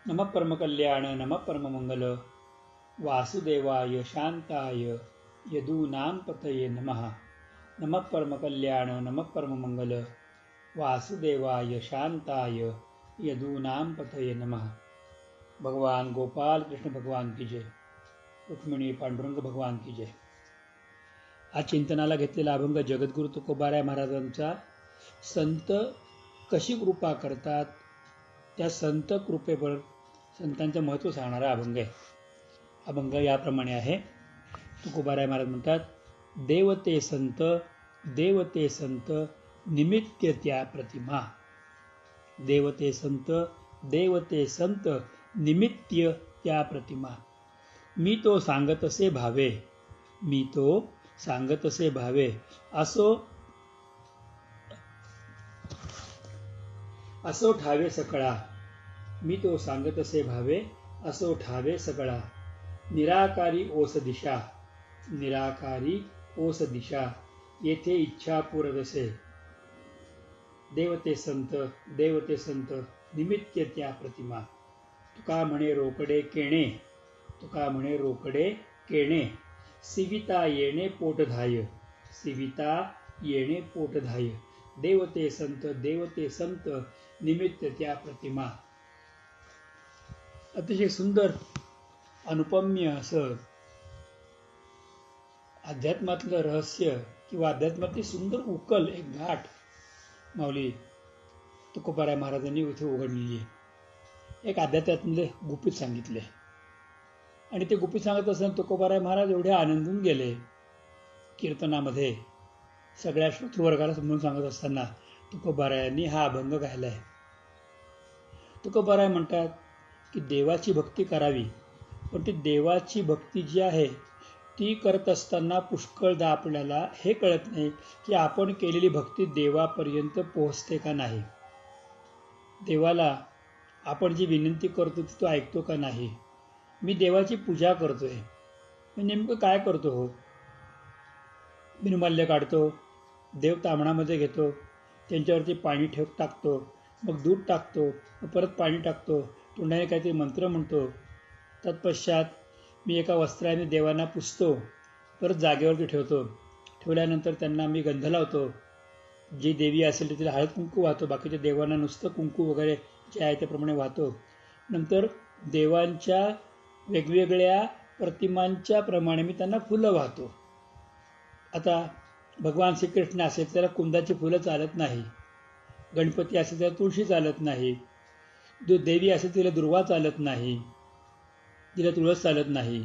नमः परमकल्याण नमः परममंगल वासुदेवाय शांताय यदूनां पतये नमः। नमः परमकल्याण नमः परममंगल वासुदेवाय शांताय यदूनां पतये नमः। भगवान गोपाल कृष्ण भगवान की जय, रुक्मिणी पांडुरंग भगवान की जय। आज चिंतनाला घेतलेला अभंग जगद्गुरु तुकोबाराय महाराजांचा संत कशी कृपा करतात त्या संत कृपेवर संतांचं महत्त्व सांगणारा अभंग आहे। अभंग याप्रमाणे आहे। तुकोबाराय महाराज म्हणतात, देवते संत निमित्य त्या प्रतिमा। देवते संत निमित्य त्या प्रतिमा। मी तो सांगतसे भावे असो ठावे सकळा। मी तो सांगतसे भावे असो ठावे सकळा। निराकारी ओस दिशा येथे इच्छा पुरदसे। देवते संत निमित्य त्या प्रतिमा। तुका म्हणे रोकडे केणे सिविता येणे पोटधाय। देवते संत निमित्त त्या प्रतिमा। अतिशय सुंदर अनुपम्य असं अध्यात्मातलं रहस्य किंवा अध्यात्मातली सुंदर उकल, एक गाठ माऊली तुकोबाराय महाराजांनी इथे उघडलेली आहे। एक अध्यात्मातले गुपित सांगितले आणि ते गुपित सांगत असताना तुकोबाराय महाराज एवढे आनंदून गेले कीर्तनामध्ये। सगळ्या श्रोतृवर्गाला समजून सांगत असताना तुकोबारायांनी हा अभंग गायलाय। तुकोबाराय म्हणतात की देवाची भक्ती करावी, पण ती देवाची भक्ती जी आहे ती करत असताना पुष्कळदा आपल्याला हे कळत नाही की आपण केलेली भक्ती देवापर्यंत पोहोचते का नाही। देवाला आपण जी विनंती करतो ती तो ऐकतो का नाही। मी देवाची पूजा करतोय, मी नेमकं काय करतो हो? बिनमल्य काढतो, देव तामणामध्ये घेतो, त्यांच्यावरती पाणी टाकतो, मग दूध टाकतो, मग परत पाणी टाकतो, तोंडाने काहीतरी मंत्र म्हणतो। तत्पश्चात मी एका वस्त्राने देवांना पुसतो, परत जागेवरती ठेवतो। ठेवल्यानंतर त्यांना मी गंध लावतो। जी देवी असेल तिला हळद कुंकू वाहतो, बाकीच्या देवांना नुसतं कुंकू वगैरे जे आहे त्याप्रमाणे वाहतो। नंतर देवांच्या वेगवेगळ्या प्रतिमांच्या प्रमाणे मी त्यांना फुलं वाहतो। आता भगवान श्रीकृष्ण असेल त्याला कुंदाची फुलं चालत नाही, गणपती असेल त्याला तुळशी चालत नाही, देवी असेल तिला दुर्वा चालत नाही, तिला तुळस चालत नाही,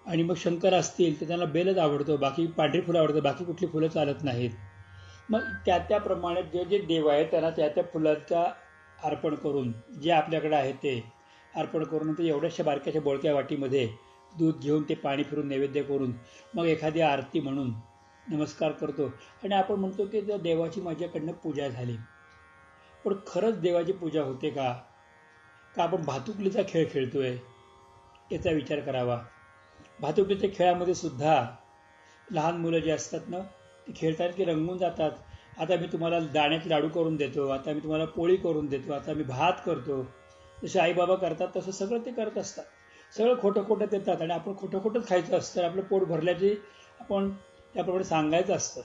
आणि मग शंकर असतील तर त्यांना बेलच आवडतो, बाकी पांढरी फुलं आवडतात, बाकी कुठली फुलं चालत नाहीत। मग त्याप्रमाणे जे देव आहेत त्यांना त्या फुलांचा अर्पण करून जे आपल्याकडे आहे ते अर्पण करून नंतर एवढ्याशा बारक्याच्या बोळक्या वाटीमध्ये दूध घेऊन ते पाणी फिरून नैवेद्य करून मग एखादी आरती म्हणून नमस्कार करतो आणि आपण म्हणतो की त्या देवाची माझ्याकडनं पूजा झाली। पण खरंच देवाची पूजा होते का आपण भातुकलीचा खेळ खेळतोय याचा विचार करावा। भातुकलीच्या खेळामध्ये सुद्धा लहान मुलं जे असतात ना ते खेळतात की रंगून जातात। आता मी तुम्हाला दाण्याचे लाडू करून देतो, आता मी तुम्हाला पोळी करून देतो, आता मी भात करतो, जसे आई बाबा करतात तसं सगळं ते करत असतात। सगळं खोटं देतात आणि आपण खोटंच खायचं असतं, आपलं पोट भरल्याची आपण त्याप्रमाणे सांगायचं असतं।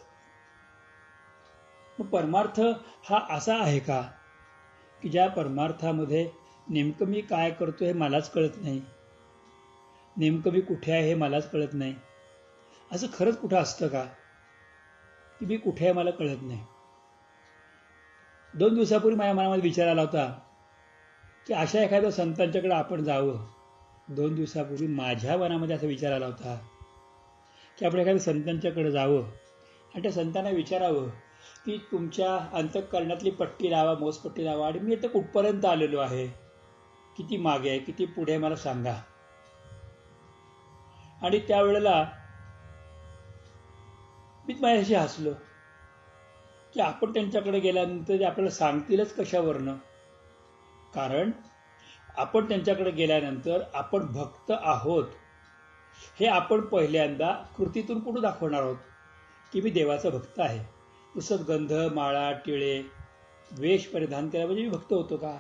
मग परमार्थ हा असा आहे का की ज्या परमार्थामध्ये नेमकं मी काय करतो हे मलाच कळत नाही, नेमकं मी कुठे आहे हे मलाच कळत नाही। असं खरंच कुठं असतं का की मी कुठे आहे मला कळत नाही। 2 दिवसापूर्वी माझ्या मनामध्ये विचार आला होता की अशा एखाद्या संतांच्याकडे आपण जावं। 2 दिवसापूर्वी माझ्या मनामध्ये असा विचार आला होता की आपण एखाद्या संतांच्याकडे जावं आणि त्या संतांना विचारावं की तुमच्या अंतःकरणातली पट्टी लावा, मोजपट्टी लावा, आणि मी आता कुठपर्यंत आलेलो आहे, किती मागे आहे, किती पुढे मला सांगा। आणि त्यावेळेला मी माझ्याशी हसलो की आपण त्यांच्याकडे गेल्यानंतर ते आपल्याला सांगतीलच कशावरनं। कारण आपण त्यांच्याकडे गेल्यानंतर आपण भक्त आहोत हे आपण पहिल्यांदा कृतीतून कुठं दाखवणार आहोत की मी देवाचा भक्त आहे। नुसतं गंध, माळा, टिळे, वेश परिधान केला म्हणजे मी भक्त होतो का?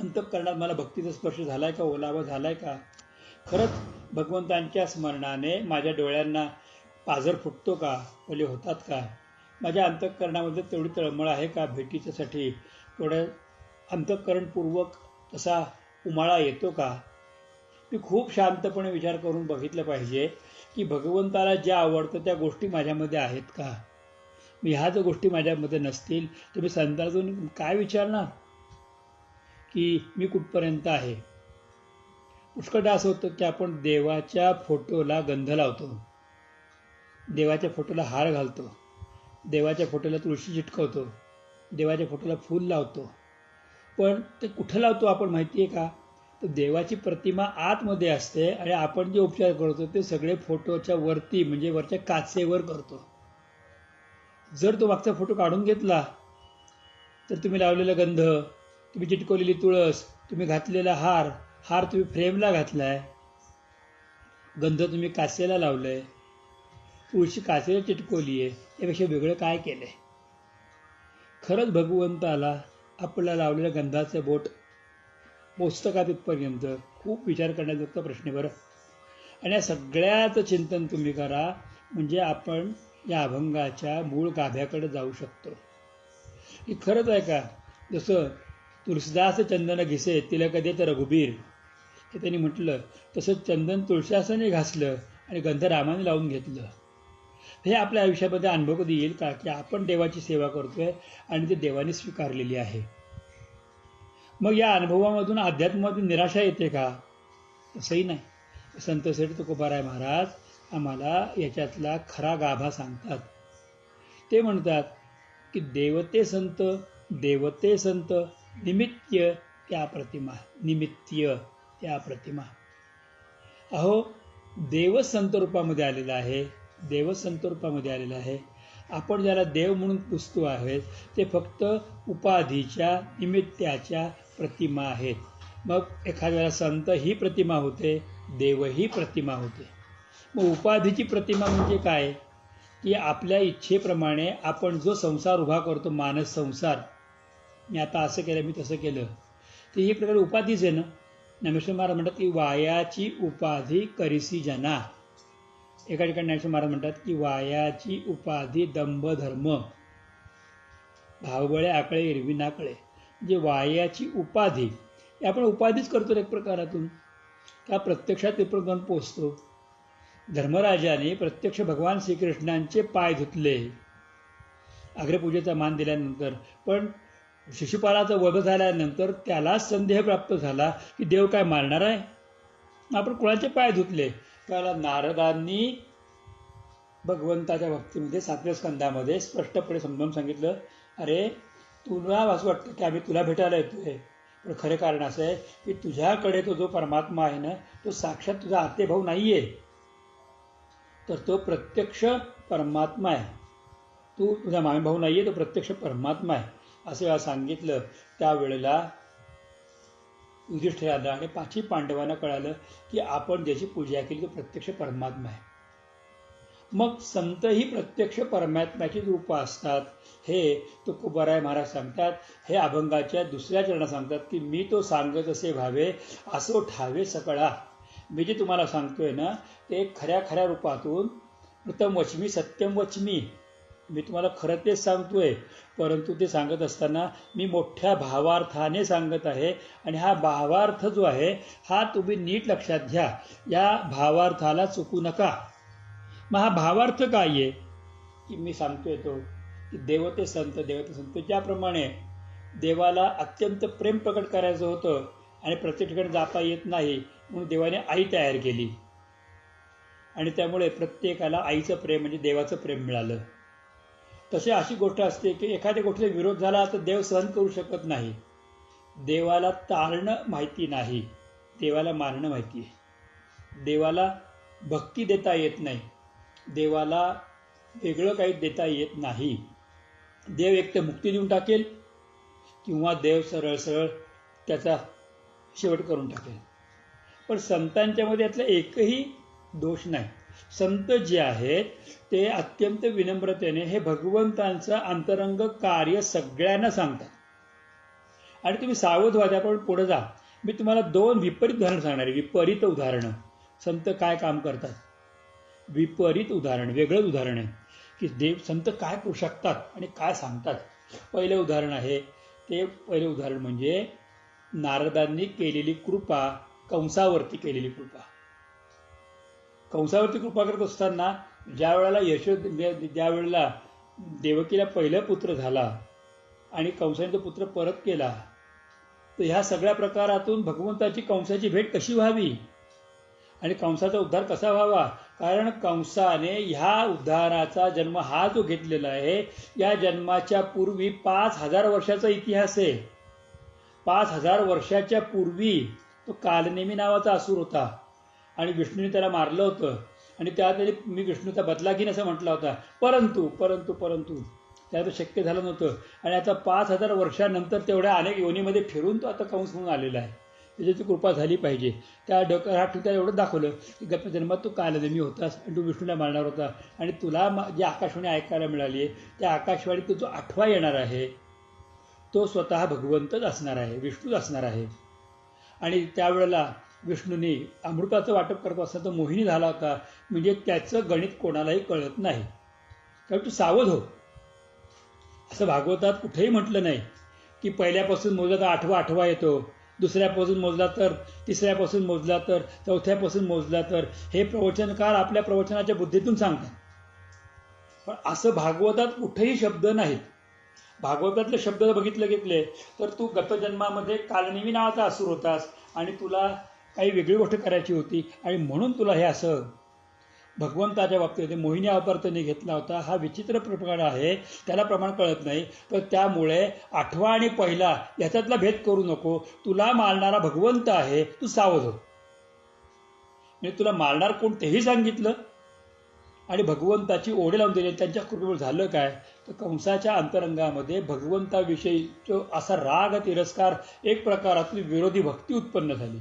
अंतःकरणात मला भक्तीचा स्पर्श झालाय का, ओलावा झालाय का? खरंच भगवंतांच्या स्मरणाने माझ्या डोळ्यांना पाझर फुटतो का, ओले होतात का? माझ्या अंतःकरणामध्ये तेवढी तळमळ आहे का भेटीच्यासाठी? थोडं अंतःकरणपूर्वक तसा उमाळा येतो का? मी खूप शांतपणे विचार करून बघितलं पाहिजे की भगवंताला ज्या आवडतं त्या गोष्टी माझ्यामध्ये आहेत का? ह्या जर गोष्टी माझ्यामध्ये नसतील तर मी संतांतून काय विचारणार की मी कुठपर्यंत आहे? पुष्कळदा असं होतं की आपण देवाच्या फोटोला गंध लावतो, देवाच्या फोटोला हार घालतो, देवाच्या फोटोला तुळशी चिटकवतो, देवाच्या फोटोला फूल लावतो. पण ते कुठं लावतो आपण माहिती आहे का? तर देवाची प्रतिमा आतमध्ये असते आणि आपण जे उपचार करतो ते सगळे फोटोच्या वरती म्हणजे वरच्या काचेवर करतो. जर तो मागचा फोटो काढून घेतला तर तुम्ही लावलेला गंध, तुम्ही चिटकवलेली तुळस, तुम्ही घातलेला हार, हार तुम्ही फ्रेमला घातलाय, गंध तुम्ही काचेला लावलंय, तुळशी काचेला चिटकवली आहे, यापेक्षा वेगळं काय केलंय? खरंच भगवंताला आपल्याला लावलेल्या गंधाचं बोट पोचतं का तिथपर्यंत? खूप विचार करण्याजोगता प्रश्न बरं. आणि या सगळ्याचं चिंतन तुम्ही करा म्हणजे आपण या अभंगाच्या मूळ गाभ्याकडे जाऊ शकतो. ही खरंच आहे का? जसं तुळशीदास चंदन घिसे तिला कधी तर रघुबीर, हे त्यांनी म्हटलं, तसं चंदन तुळशीदासाने घासलं आणि गंध रामाने लावून घेतलं. हे आपल्या आयुष्यामध्ये अनुभव कधी येईल का की आपण देवाची सेवा करतोय आणि ते देवाने स्वीकारलेली आहे? मग या अनुभवामधून अध्यात्मामधून निराशा येते का? तसंही नाही. संत श्री तुकोबाराय महाराज आम्हाला याच्यातला खरा गाभा सांगतात. ते म्हणतात की देवते संत, देवते संत, निमित्य त्या प्रतिमा, निमित्य त्या प्रतिमा. अहो देवच संत रूपामध्ये आलेला आहे, देवच संत रूपामध्ये आलेला आहे. आपण ज्याला देव म्हणून पुजतो आहेत ते फक्त उपाधीच्या निमित्ताच्या प्रतिमा आहेत. मग एखाद्याला संत ही प्रतिमा होते, देवही प्रतिमा होते. मग उपाधीची प्रतिमा म्हणजे काय? की आपल्या इच्छेप्रमाणे आपण जो संसार उभा करतो, मानस संसार, मी आता असं केलं, मी तसं केलं, तर ही प्रकारे उपाधीच आहे ना. ज्ञानेश्वर महाराज म्हणतात की वायाची उपाधी करिसी जना. एका ठिकाणी ज्ञानेश्वर महाराज म्हणतात की वायाची उपाधी दंभ धर्म, भावबळे आकळे एरवी नाकळे. म्हणजे वायाची उपाधी, हे आपण उपाधीच करतो एक प्रकारातून, का प्रत्यक्षात तिथपर्यंत पोचतो. धर्मराजाने प्रत्यक्ष भगवान श्रीकृष्णांचे पाय धुतले अग्रपूजेचा मान दिल्यानंतर, पण शिशुपालाचा वध झाल्यानंतर त्यालाच संदेह प्राप्त झाला की देव काय मारणार आहे? आपण कुणाचे पाय धुतले? त्याला नारदांनी भगवंताच्या भक्तीमध्ये 7व्या स्कंदामध्ये स्पष्टपणे समजावून सांगितलं, अरे तुला असं वाटतं की आम्ही तुला भेटायला येतोय, पण खरं कारण असं आहे की तुझ्याकडे तो जो परमात्मा आहे ना, तो साक्षात तुझा आते भाऊ नाही आहे, तर तो प्रत्यक्ष परमात्मा आहे. तू तुझा मामी भाऊ नाही आहे, तो प्रत्यक्ष परमात्मा आहे असं वेळा सांगितलं. त्यावेळेला युधिष्ठिराला आणि 5ही पांडवांना कळालं की आपण ज्याची पूजा केली तो प्रत्यक्ष परमात्मा आहे. मग संत ही प्रत्यक्ष परमात्म्याची रूपं असतात, हे तुकोबाराय महाराज सांगतात. हे अभंगाच्या दुसऱ्या चरणात सांगतात की मी तो सांगत असे व्हावे, असो ठावे सकळा. मी जे तुम्हाला सांगतोय ना ते खऱ्या खऱ्या रूपातून प्रथम वचमी सत्यम वचमी, मी तुम्हाला खरं तेच सांगतोय, परंतु ते सांगत असताना मी मोठ्या भावार्थाने सांगत आहे. आणि हा भावार्थ जो आहे हा तुम्ही नीट लक्षात घ्या, या भावार्थाला चुकू नका. मग हा भावार्थ काय आहे की मी सांगतोय तो की देवते संत, देवते संत, ज्याप्रमाणे देवाला अत्यंत प्रेम प्रकट करायचं होतं आणि प्रत्येक ठिकाणी जाता येत नाही म्हणून देवाने आई तयार केली आणि त्यामुळे प्रत्येकाला आईचं प्रेम म्हणजे देवाचं प्रेम मिळालं. तसे अशी गोष्ट असते की एखाद्या गोष्टीचा विरोध झाला तर देव सहन करू शकत नाही. देवाला तारणं माहिती नाही, देवाला मारणं माहिती आहे. देवाला भक्ती देता येत नाही, देवाला वेगळं काही देता येत नाही. देव एक तर मुक्ती देऊन टाकेल किंवा देव सरळ सरळ त्याचा शेवट करून टाकेल. पण संतांच्यामध्ये यातला एकही दोष नाही. संत जे आहेत ते अत्यंत विनम्रतेने हे भगवंतांचं अंतरंग कार्य सगळ्यांना सांगतात आणि तुम्ही सावध व्हा, त्याप्रमाणे पुढे जा. मी तुम्हाला 2 विपरीत उदाहरणं सांगणार आहे. विपरीत उदाहरणं, संत काय काम करतात. विपरीत उदाहरण, वेगळं उदाहरण आहे की संत काय करू शकतात आणि काय सांगतात. पहिलं उदाहरण आहे ते, पहिलं उदाहरण म्हणजे नारदांनी केलेली कृपा, कंसावरती केलेली कृपा. कंसावरती कृपा करत असताना ज्या वेळेला देवकीला पहिला पुत्र झाला आणि कंसाने तो पुत्र परत केला, तर ह्या सगळ्या प्रकारातून भगवंताची कंसाची भेट कशी व्हावी आणि कंसाचा उद्धार कसा व्हावा. कारण कंसाने ह्या उद्धाराचा जन्म हा जो घेतलेला आहे, या जन्माच्या पूर्वी 5000 वर्षाचा इतिहास आहे. 5000 वर्षाच्या पूर्वी तो कालनेमी नावाचा असुर होता आणि विष्णूने त्याला मारलं होतं आणि त्यात मी विष्णूचा बदला घेईन असं म्हटला होता. परंतु त्यात शक्य झालं नव्हतं. आणि आता 5000 वर्षानंतर तेवढ्या अनेक योनीमध्ये फिरून तो आता कंस म्हणून आलेला आहे. त्याची कृपा झाली पाहिजे. त्या त्याला एवढं दाखवलं की गप्प जन्मात तू कालनेमी होतास आणि तू विष्णूला मारणार होता आणि तुला जी आकाशवाणी ऐकायला मिळाली आहे, त्या आकाशवाणीत जो 8वा येणार आहे तो स्वतः भगवंतच असणार आहे, विष्णूच असणार आहे. आणि त्यावेळेला विष्णूने अमृताचं वाटप करत असताना तो मोहिनी झाला होता. म्हणजे त्याचं गणित कोणालाही कळत नाही. कारण तू सावध हो. असं भागवतात कुठेही म्हटलं नाही की पहिल्यापासून मोजला तर 8वा येतो, दुसऱ्यापासून मोजला तर, तिसऱ्यापासून मोजला तर, चौथ्यापासून मोजला तर. हे प्रवचनकार आपल्या प्रवचनाच्या बुद्धीतून सांगतात. पण असं भागवतात कुठेही शब्द नाहीत. भागवतातले शब्द घेतले तर तू गतजन्मामध्ये कालनेमी नावाचा असुर होतास आणि तुला काही वेगळी गोष्ट करायची होती आणि म्हणून तुला हे असं भगवंताच्या बाबतीत मोहिनी अवतार त्यांनी घेतला होता. हा विचित्र प्रकार आहे, त्याला प्रमाण कळत नाही. तर त्यामुळे 8वा आणि पहिला याच्यातला भेद करू नको. तुला मारणारा भगवंत आहे, तू सावध हो. म्हणजे तुला मारणार कोण तेही सांगितलं आणि भगवंताची ओढे लावून दिली. त्यांच्या कृपेमुळे झालं काय, तर कंसाच्या अंतरंगामध्ये भगवंताविषयी असा राग तिरस्कार, एक प्रकारातली विरोधी भक्ती उत्पन्न झाली.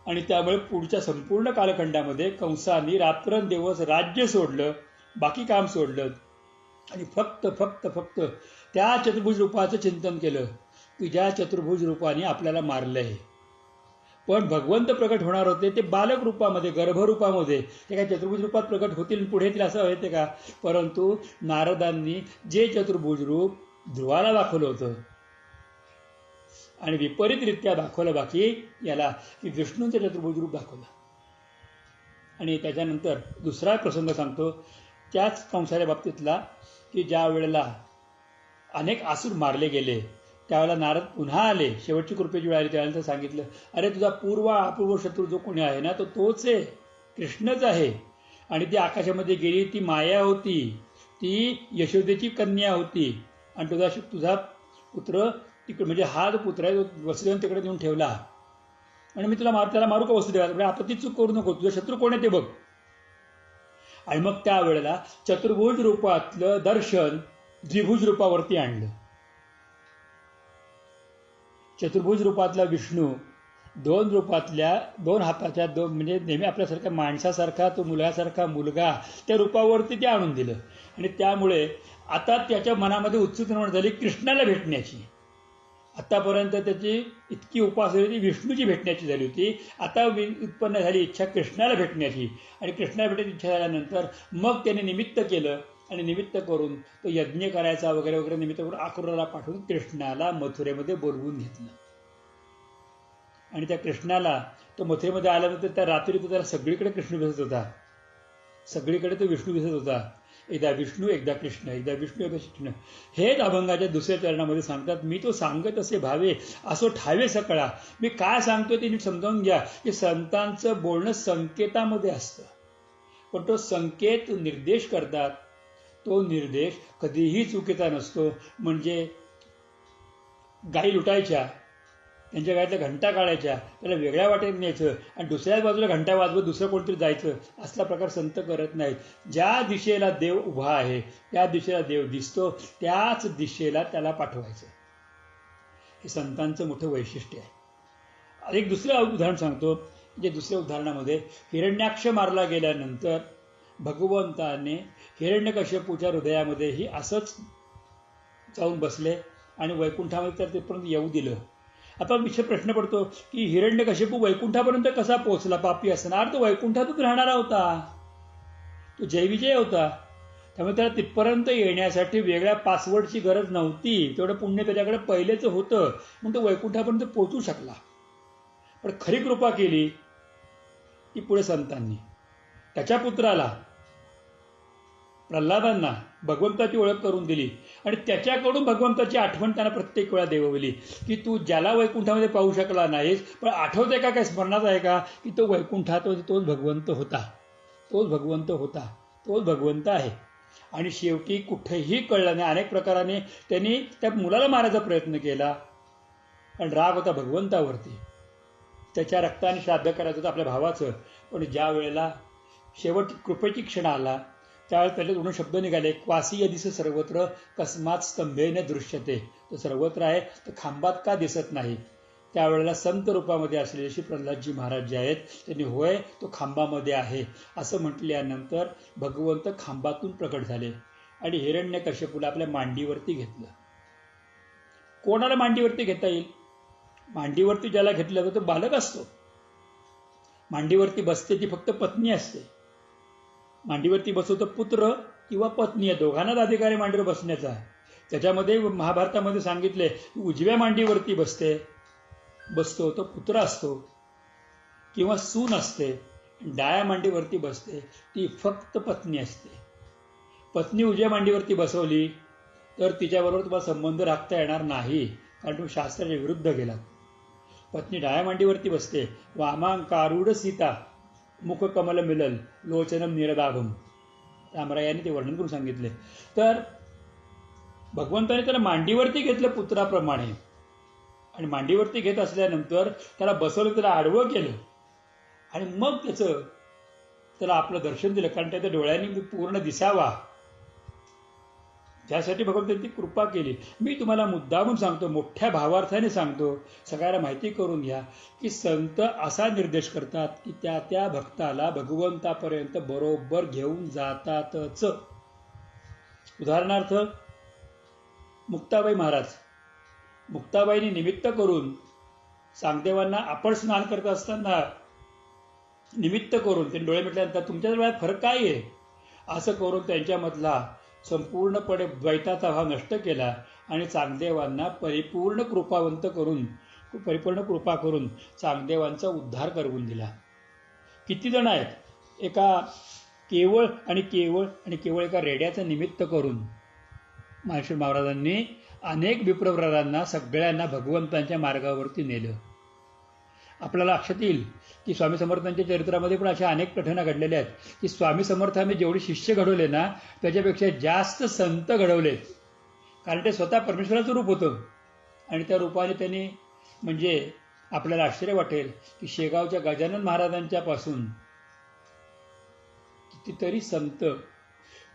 आणि त्यामुळे पुढच्या संपूर्ण कालखंडामध्ये कंसाने रात्रंदिवस राज्य सोडलं, बाकी काम सोडलं आणि फक्त त्या चतुर्भुज रूपाचं चिंतन केलं की ज्या चतुर्भुज रूपाने आपल्याला मारलंय. पण भगवंत प्रकट होणार होते ते बालक रूपामध्ये, गर्भरूपामध्ये. ते काय चतुर्भुज रूपात प्रकट होतील पुढे येतील असं होते का. परंतु नारदांनी जे चतुर्भुज रूप ध्रुवाला दाखवलं होतं आणि विपरीतरित्या दाखवलं बाकी याला, की विष्णूंचं चतुर्भुज रूप दाखवलं. आणि त्याच्यानंतर दुसरा प्रसंग सांगतो त्याच कंसाच्या बाबतीतला, की ज्या वेळेला अनेक आसूर मारले गेले त्यावेळेला नारद पुन्हा आले, शेवटची कृपेची वेळ आली. त्यानंतर सांगितलं, अरे तुझा अपूर्व शत्रू जो कोणी आहे ना, तो तोच आहे, कृष्णच आहे. आणि ती आकाशामध्ये गेली ती माया होती, ती यशोदेची कन्या होती. आणि तुझा पुत्र तिकडे, म्हणजे हा जो पुत्र आहे तो वसुदेवन तिकडे नेऊन ठेवला आणि मी त्याला मारू का वसुदेवाला. म्हणजे आता ती चूक करू नको, तुझा शत्रू कोण आहे ते बघ. आणि मग त्यावेळेला चतुर्भुज रूपातलं दर्शन द्विभुज रूपावरती आणलं. चतुर्भुज रूपातला विष्णू 2 रूपातल्या 2 हाताच्या म्हणजे नेहमी आपल्यासारख्या माणसासारखा तो मुलासारखा मुलगा त्या रूपावरती ते आणून दिलं. आणि त्यामुळे आता त्याच्या मनामध्ये उत्सुकता निर्माण झाली कृष्णाला भेटण्याची. आतापर्यंत त्याची इतकी उपासना होती विष्णूची भेटण्याची झाली होती, आता उत्पन्न झाली इच्छा कृष्णाला भेटण्याची. आणि कृष्णाला भेटण्याची इच्छा झाल्यानंतर मग त्याने निमित्त केलं आणि निमित्त करून तो यज्ञ करायचा वगैरे निमित्त करून अक्रूराला पाठवून कृष्णाला मथुरेमध्ये बोलवून घेतलं. आणि त्या कृष्णाला तो मथुरेमध्ये आल्यानंतर त्या रात्री तो त्याला सगळीकडे कृष्ण दिसत होता, सगळीकडे तो विष्णू दिसत होता. एकदा विष्णू, एकदा कृष्ण, एकदा विष्णू, एकदा कृष्ण. हेच अभंगाच्या दुसऱ्या चरणामध्ये सांगतात, मी तो सांगत असे भावे असो ठावे सकळा. मी काय सांगतोय ते नीट समजावून घ्या, की संतांचं बोलणं संकेतामध्ये असतं, पण तो संकेत निर्देश करतात, तो निर्देश कधीही चुकीचा नसतो. म्हणजे गाई लुटायच्या, त्यांच्या गायतल्या घंटा काढायच्या, त्याला वेगळ्या वाटेत न्यायचं आणि दुसऱ्याच बाजूला घंटा वाजवत दुसरं कोणतरी जायचं, असला प्रकार संत करत नाहीत. ज्या दिशेला देव उभा आहे त्या दिशेला देव दिसतो, त्याच दिशेला त्याला पाठवायचं. हे संतांचं मोठं वैशिष्ट्य आहे. एक दुसरं उदाहरण सांगतो. जे दुसऱ्या उदाहरणामध्ये हिरण्याक्ष मारला गेल्यानंतर भगवंताने हिरण्यकश्यपूच्या हृदयामध्येही असंच जाऊन बसले आणि वैकुंठामध्ये तर तिथपर्यंत येऊ दिलं. आता विषय प्रश्न पडतो की हिरण्यकशिपू वैकुंठापर्यंत कसा पोहोचला? पापी असणार तो वैकुंठातच राहणारा होता, तो जयविजय होता. त्यामुळे त्याला तिथपर्यंत येण्यासाठी वेगळ्या पासवर्डची गरज नव्हती. तेवढं पुण्य त्याच्याकडे पहिलेच होतं, म्हणून तो वैकुंठापर्यंत पोहोचू शकला. पण खरी कृपा केली ती पुढे संतांनी. त्याच्या पुत्राला प्रल्हादांना भगवंताची ओळख करून दिली आणि त्याच्याकडून भगवंताची आठवण त्यांना प्रत्येक वेळा देववली की तू ज्याला वैकुंठामध्ये पाहू शकला नाहीस, पण आठवते का, काय स्मरणात आहे का की तो वैकुंठात तोच भगवंत होता, तोच भगवंत होता, तोच भगवंत आहे. आणि शेवटी कुठेही कळलं नाही. अनेक प्रकाराने त्यांनी त्या मुलाला मारायचा प्रयत्न केला, कारण राग होता भगवंतावरती. त्याच्या रक्ताने श्राद्ध करायचं होतं आपल्या भावाचं. पण ज्या वेळेला शेवट कृपेची क्षण आला त्यावेळेस त्याचे दोन शब्द निघाले, क्वासी दिस सर्वत्र कस्मात स्तंभेने दृश्यते. तो सर्वत्र आहे तर खांबात का दिसत नाही? त्यावेळेला संत रूपामध्ये असलेले श्री प्रल्हादजी महाराज जे आहेत त्यांनी होय तो खांबामध्ये आहे असं म्हटल्यानंतर भगवंत खांबातून प्रकट झाले आणि हिरण्यकश्यपूला आपल्या मांडीवरती घेतलं. कोणाला मांडीवरती घेता येईल? मांडीवरती ज्याला घेतलं जातं तो बालक असतो. मांडीवरती बसते ती फक्त पत्नी असते. मांडीवरती बसवतो पुत्र किंवा पत्नी, या दोघांनाच अधिकार आहे मांडीवर बसण्याचा. त्याच्यामध्ये महाभारतामध्ये सांगितले उजव्या मांडीवरती बसतो तो पुत्र असतो किंवा सून असते, डाव्या मांडीवरती बसते ती फक्त पत्नी असते. पत्नी उजव्या मांडीवरती बसवली तर तिच्याबरोबर तुम्हाला संबंध राखता येणार नाही, कारण तुम्ही शास्त्राच्या विरुद्ध गेलात. पत्नी डाव्या मांडीवरती बसते, वामांकारूढ सीता मुख कमल मिलल लोचनम निरदाभम, रामरायांनी ते वर्णन करून सांगितले. तर भगवंताने त्याला मांडीवरती घेतलं पुत्राप्रमाणे, आणि मांडीवरती घेत असल्यानंतर त्याला बसवलं, त्याला आडवं केलं आणि मग त्याला आपलं दर्शन दिलं, कारण त्याच्या डोळ्यांनी पूर्ण दिसावा त्यासाठी भगवंतांनी कृपा केली. मी तुम्हाला मुद्दामून सांगतो, मोठ्या भावार्थाने सांगतो, सगळ्यांना माहिती करून घ्या की संत असा निर्देश करतात की त्या त्या भक्ताला भगवंतापर्यंत बरोबर घेऊन जातातच. उदाहरणार्थ मुक्ताबाई महाराज, मुक्ताबाईंनी निमित्त करून चांगदेवांना आपण स्नान करत असताना निमित्त करून त्यांनी डोळे मिटल्यानंतर तुमच्या डोळ्यात फरक काय आहे असं करून त्यांच्यामधला संपूर्णपणे द्वैताचा भाव नष्ट केला आणि चांगदेवांना परिपूर्ण कृपा करून चांगदेवांचा उद्धार करवून दिला. किती जण आहेत? केवळ एका रेड्याचं निमित्त करून माहेश्वर महाराजांनी अनेक विप्रवरांना सगळ्यांना भगवंतांच्या मार्गावरती नेलं. आपल्याला लक्षात येईल की स्वामी समर्थांच्या चरित्रामध्ये पण अशा अनेक घटना घडलेल्या आहेत की स्वामी समर्थांनी जेवढे शिष्य घडवले ना त्याच्यापेक्षा जास्त संत घडवलेत, कारण ते स्वतः परमेश्वराचं रूप होतं. आणि त्या रूपाने त्यांनी म्हणजे आपल्याला आश्चर्य वाटेल की शेगावच्या गजानन महाराजांच्या पासून कितीतरी संत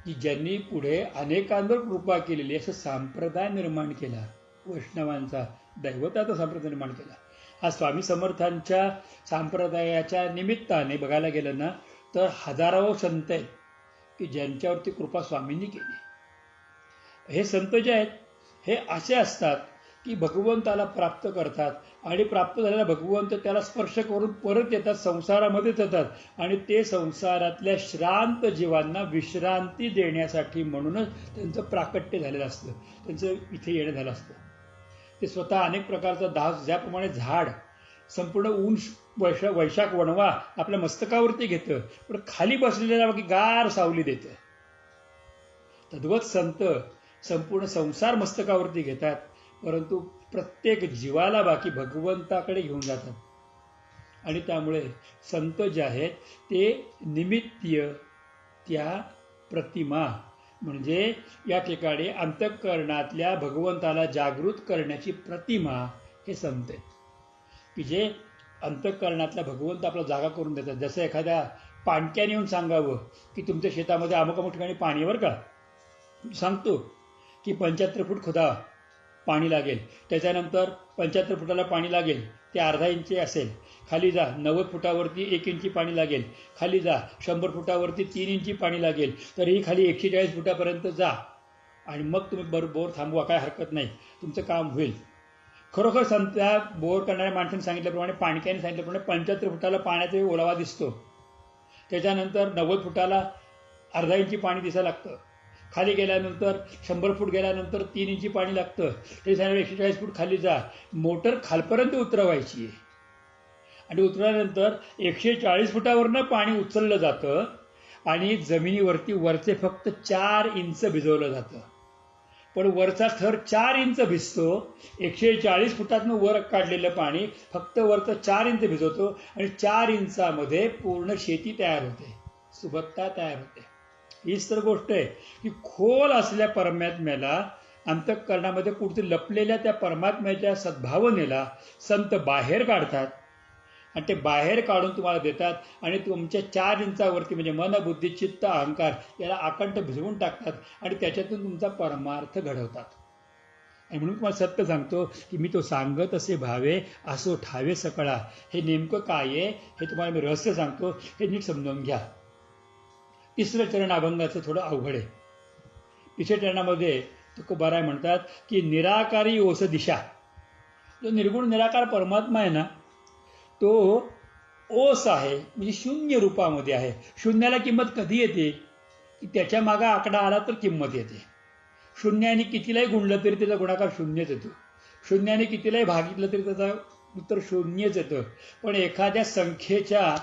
की ज्यांनी पुढे अनेकांवर कृपा केलेली असं संप्रदाय निर्माण केला, वैष्णवांचा दैवताचा संप्रदाय निर्माण केला. हा स्वामी समर्थांच्या संप्रदायाच्या निमित्ताने बघायला गेलं ना तर हजारो संत आहेत की ज्यांच्यावरती कृपा स्वामींनी केली. हे संत जे आहेत हे असे असतात की भगवंताला प्राप्त करतात आणि प्राप्त झालेला भगवंत त्याला स्पर्श करून परत येतात, संसारामध्येच येतात आणि ते संसारातल्या श्रांत जीवांना विश्रांती देण्यासाठी म्हणूनच त्यांचं प्राकट्य झालेलं असतं, त्यांचं इथे येणं झालं असतं. ते स्वतः अनेक प्रकारचा दास, ज्याप्रमाणे झाड संपूर्ण ऊन वैशाख वणवा आपल्या मस्तकावरती घेतं पण खाली बसलेल्या बाकी गार सावली देतं, तद्वत संत संपूर्ण संसार मस्तकावरती घेतात परंतु प्रत्येक जीवाला बाकी भगवंताकडे घेऊन जातात. आणि त्यामुळे संत जे आहेत ते निमित्य त्या प्रतिमा म्हणजे या ठिकाणी अंतःकरणातल्या भगवंताला जागृत करण्याची प्रतिमा हे संत आहेत की जे अंतःकरणातला भगवंत आपला जागा करून देतात. जसं एखाद्या पाणक्याने येऊन सांगावं की तुमच्या शेतामध्ये अमुक अमुक ठिकाणी पाणी वर का, सांगतो की 75 फूट खोदा पाणी लागेल, त्याच्यानंतर 75 फुटाला पाणी लागेल ते अर्धा इंची असेल, खाली जा 90 फुटावरती 1 इंची पाणी लागेल, खाली जा 100 फुटावरती 3 इंची पाणी लागेल, तरीही खाली 140 फुटापर्यंत जा आणि मग तुम्ही बोर थांबवा, काय हरकत नाही, तुमचं काम होईल. खरोखर संत्या बोर करणाऱ्या माणसाने सांगितल्याप्रमाणे, पाणक्याने सांगितल्याप्रमाणे 75 फुटाला पाण्याचा ओलावा दिसतो. त्याच्यानंतर 90 फुटाला अर्धा इंची पाणी दिसायला लागतं. खाली गेल्यानंतर 100 फूट गेल्यानंतर 3 इंची पाणी लागतं. ते सांगितलं 140 फूट खाली जा, मोटर खालपर्यंत उतरवायची आहे. आणि उतरल्यानंतर 140 फुटावरनं पाणी उचललं जातं आणि जमिनीवरती वरचे फक्त 4 इंच भिजवलं जातं. पण वरचा थर 4 इंच भिजतो. 140 फुटातनं वर काढलेलं पाणी फक्त वरचं 4 इंच भिजवतो आणि 4 इंचामध्ये पूर्ण शेती तयार होते, सुबत्ता तयार होते. हीच तर गोष्ट आहे की खोल असलेल्या परमात्म्याला, अंतःकरणामध्ये कुठेतरी लपलेल्या त्या परमात्म्याच्या सद्भावनेला संत बाहेर काढतात आणि ते बाहेर काढून तुम्हाला देतात आणि तुमच्या 4 इंचावरती म्हणजे मन, बुद्धी, चित्त, अहंकार याला आकंठ भिजवून टाकतात आणि त्याच्यातून तुमचा परमार्थ घडवतात. आणि म्हणून तुम्हाला सत्य सांगतो की मी तो सांगत असे भावे असो ठावे सकळा. हे नेमकं काय आहे हे तुम्हाला मी रहस्य सांगतो, हे नीट समजावून घ्या. तिसरं चरण अभंगाचं थोडं अवघड आहे. तिसऱ्या चरणामध्ये तुकोबाराय म्हणतात की निराकारी ओस दिशा. जो निर्गुण निराकार परमात्मा आहे ना, तो ओस आहे, म्हणजे शून्य रूपामध्ये आहे. शून्याला किंमत कधी येते की त्याच्या मागे आकडा आला तर किंमत येते. शून्याने कितीलाही गुणलं तरी त्याचा गुणाकार शून्यच येतो. शून्याने कितीलाही भागितलं तरी त्याचा उत्तर शून्यच येतं. पण एखाद्या संख्येच्या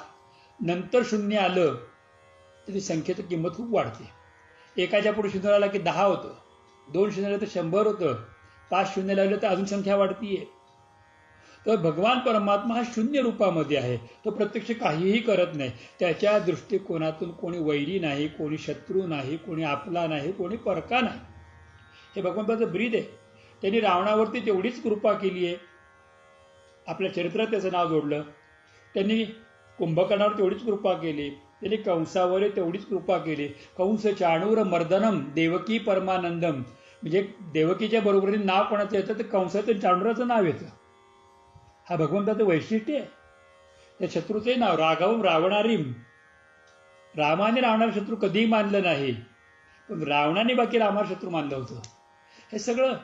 नंतर शून्य आलं तर ती संख्येची किंमत खूप वाढते. एकाच्या पुढे शून्य आला की 10 होतं, 2 शून्य आलं तर 100 होतं, 5 शून्य लावलं तर अजून संख्या वाढतीये. तर भगवान परमात्मा हा शून्य रूपामध्ये आहे. तो प्रत्यक्ष काहीही करत नाही. त्याच्या दृष्टिकोनातून कोणी वैरी नाही, कोणी शत्रू नाही, कोणी आपला नाही, कोणी परका नाही. हे भगवंताचं ब्रीद आहे. त्यांनी रावणावरती तेवढीच कृपा केली आहे, आपल्या चरित्रात त्याचं नाव जोडलं. त्यांनी कुंभकर्णावर तेवढीच कृपा केली, त्यांनी कंसावर तेवढीच कृपा केली. कंस चाणूर मर्दनम देवकी परमानंदम, म्हणजे देवकीच्या बरोबरीने नाव कोणाचं येतं तर कंसाचं चाणूराचं नाव येतं. हा भगवंताचं वैशिष्ट्य आहे. त्या शत्रूचे नाव राघवम रावणारीम. रामाने रावणारा शत्रू कधीही मानलं नाही, पण रावणाने बाकी रामाला शत्रू मानलं होतं. हे सगळं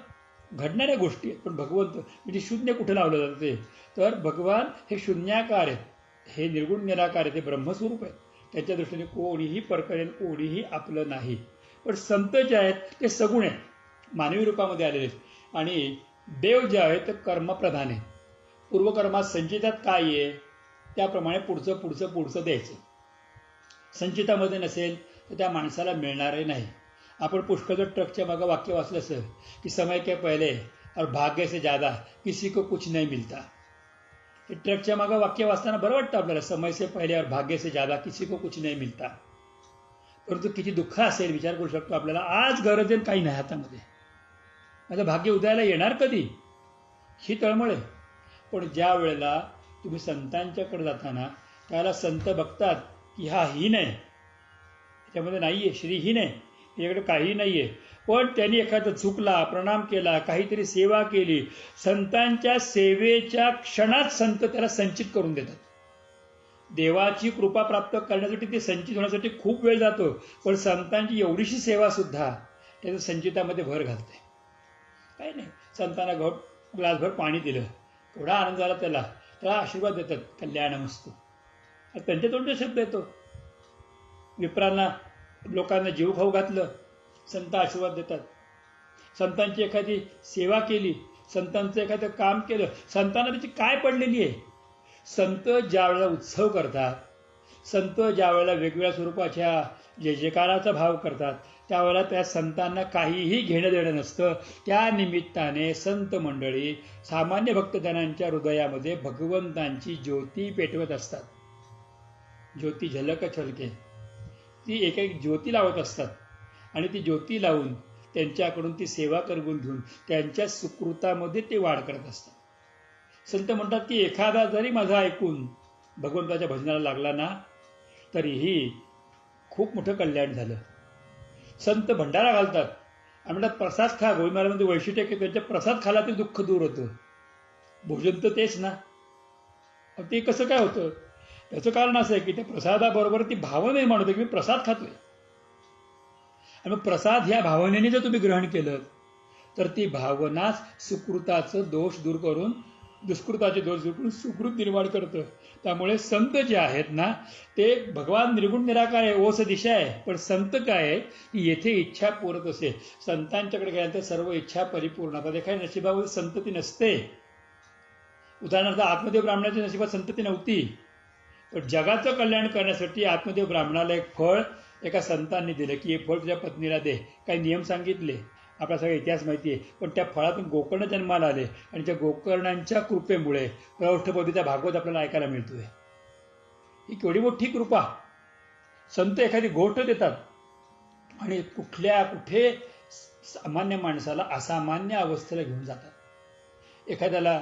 घडणाऱ्या गोष्टी आहेत. पण भगवंत म्हणजे शून्य कुठे लावलं जाते तर भगवान हे शून्याकार आहेत, हे निर्गुण निराकार आहेत, हे ब्रह्मस्वरूप आहेत. त्याच्या दृष्टीने कोणीही परकरेल, कोणीही आपलं नाही. पण संत जे आहेत ते सगुण आहेत, मानवी रूपामध्ये आलेले आहेत. आणि देव जे आहे ते कर्मप्रधान आहे. पूर्वकर्मात संचितात काय आहे त्याप्रमाणे पुढचं पुढचं पुढचं द्यायचं. संचितामध्ये नसेल तर त्या माणसाला मिळणारही नाही. आपण पुष्कळ ट्रकच्या मागं वाक्य वाचलं असं की समय के पहले और भाग्य से ज्यादा किसी को कुछ नहीं मिलता. हे ट्रकच्या मागं वाक्य वाचताना बरं वाटतं आपल्याला, समय से पहले और भाग्य से ज्यादा किसी को कुछ नहीं मिलता. परंतु किती दुःख असेल विचार करू शकतो आपल्याला. आज गरज आहे काही नाही हातामध्ये, माझं भाग्य उदयाला येणार कधी, ही तळमळ आहे. पण ज्या वेळेला तुम्ही संतांच्याकडे जाताना त्याला संत बघतात की हा हीन आहे, त्याच्यामध्ये नाही आहे, श्रीहीन आहे, याच्याकडे काही नाही आहे. पण त्यांनी एखादा झुकला, प्रणाम केला, काहीतरी सेवा केली, संतांच्या सेवेच्या क्षणात संत त्याला संचित करून देतात. देवाची कृपा प्राप्त करण्यासाठी ते संचित होण्यासाठी खूप वेळ जातो, पण संतांची एवढीशी सेवा सुद्धा त्याच्या संचितामध्ये भर घालते. काही नाही, संतांना ग्लासभर पाणी दिलं, थोडा आनंद झाला, त्याला आशीर्वाद देतात, कल्याणमस्तु. त्यांच्या तोंडचे शब्द येतो. विप्रांना, लोकांना जीव खाऊ घातलं, संत आशीर्वाद देतात. संतांची एखादी सेवा केली, संतांचं एखादं काम केलं, संतांना त्याची काय पडलेली आहे. संत ज्या वेळेला उत्सव करतात, संत ज्या वेळेला वेगवेगळ्या स्वरूपाच्या जय जयकाराचा भाव करतात, त्यावेळेला त्या संतांना काहीही घेणं देणं नसतं. त्या निमित्ताने संत मंडळी सामान्य भक्तजनांच्या हृदयामध्ये भगवंतांची ज्योती पेटवत असतात. ज्योती झलक छलके, ती एक एक ज्योती लावत असतात आणि ती ज्योती लावून त्यांच्याकडून ती सेवा करून घेऊन त्यांच्या सुकृतामध्ये ते वाढ करत असतात. संत म्हणतात की एखादा जरी माझा ऐकून भगवंताच्या भजनाला लागला ना तरीही खूप मोठं कल्याण झालं. संत भंडारा घालतात आणि म्हणतात प्रसाद खा. गोविंद महाराजांमध्ये वैशिष्ट्य की त्यांच्या प्रसाद खाला ते दुःख दूर होतं. भोजन तर तेच ना, ते कसं काय होतं. त्याचं कारण असं आहे की त्या प्रसादाबरोबर ती भावना निर्माण होते की मी प्रसाद खातोय. आणि मग प्रसाद ह्या भावनेने जर तुम्ही ग्रहण केलं तर ती भावनाच सुकृताचं दोष दूर करून दुष्कृताचे दोष दूर करून सुकृत निर्माण करतं. त्यामुळे संत जे आहेत ना ते भगवान निर्गुण निराकार आहे, ओस दिशा आहे. पण संत काय आहे की येथे इच्छा पुरत असे. संतांच्याकडे गेल्यानंतर सर्व इच्छा परिपूर्ण होतात. एखाद्या नशिबामध्ये संतती नसते. उदाहरणार्थ आत्मदेव ब्राह्मणाच्या नशिबात संतती नव्हती. पण जगाचं कल्याण करण्यासाठी आत्मदेव ब्राह्मणाला एक फळ एका संतांनी दिलं की हे फळ तुझ्या पत्नीला दे. काही नियम सांगितले, आपला सगळा इतिहास माहिती आहे. पण त्या फळातून गोकर्ण जन्माला आले आणि त्या गोकर्णांच्या कृपेमुळे प्रौष्ठपदीचा भागवत आपल्याला ऐकायला मिळतोय. ही केवढी मोठी कृपा. संत एखादी गोष्ट देतात आणि कुठे सामान्य माणसाला असामान्य अवस्थेला घेऊन जातात. एखाद्याला